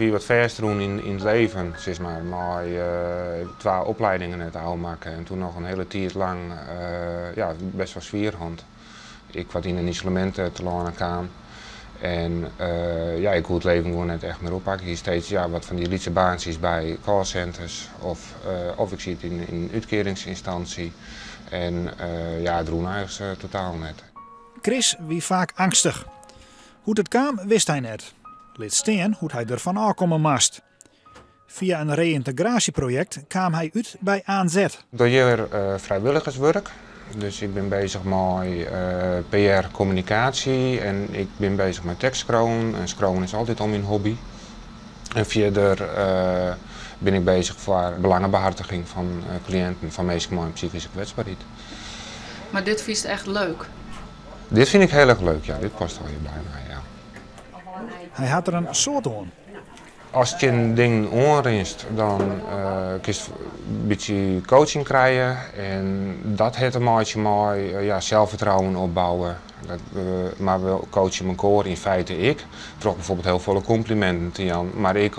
wie wat verder doen in het leven, zeg maar 2 opleidingen net maken en toen nog een hele tijd lang ja, best wel zwierhand. Ik wat in een isolement te lanen kwam. En ja, ik wil het leven gewoon net echt meer oppakken. Hier steeds ja, wat van die lietse baantjes bij callcenters of ik zit in een uitkeringsinstantie. En ja, het doen eigenlijk totaal net. Chris wie vaak angstig. Hoe het kwam wist hij net. Liet steen hoe hij ervan afkomen moest. Via een reïntegratieproject kwam hij uit bij ANZ. Door hier vrijwilligerswerk. Dus ik ben bezig met PR-communicatie en ik ben bezig met tekstschroon. En schroon is altijd al mijn hobby. En verder ben ik bezig voor belangenbehartiging van cliënten van mensen met een psychische kwetsbaarheid. Maar dit vind je echt leuk? Dit vind ik heel erg leuk, ja. Dit past wel hier bij mij, ja. Hij had er een soort aan. Als je een ding onrinst, dan kun je een beetje coaching krijgen en dat heeft een maatje mooi ja, zelfvertrouwen opbouwen. Maar we coachen elkaar in feite ik. Trok bijvoorbeeld heel veel complimenten te Jan, maar ik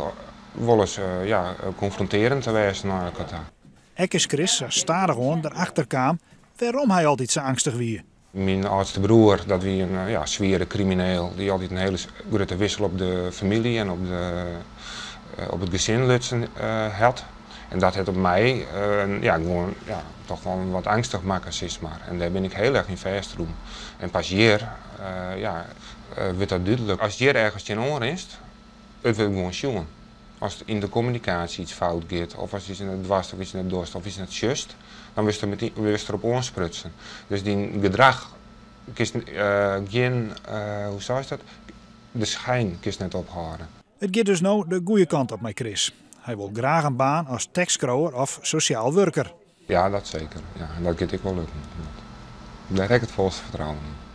wil eens ja, confronterend te wezen naar elkaar. Ek is Chris stadig aan erachter kwam waarom hij altijd zo angstig was. Mijn oudste broer, dat was een ja, zware crimineel, die altijd een hele grote wissel op de familie en op het gezin had. En dat heeft op mij ja, gewoon, ja, toch wel wat angstig maken, zeg maar. En daar ben ik heel erg in vastgeroemd. En pas hier ja, wordt dat duidelijk. Als je hier ergens in onrust, het wil gewoon zien. Als het in de communicatie iets fout gaat, of als iets in het dwars, of iets in het dorst, of iets in het just, dan wist er erop aansprutsen. Dus die gedrag, geen, hoe zou je dat? De schijn kiest net ophouden. Het gaat dus nou de goede kant op met Chris. Hij wil graag een baan als tekstschrower of sociaal werker. Ja, dat zeker. Ja, en dat gaat ik wel lukken. Daar heb ik het volste vertrouwen in.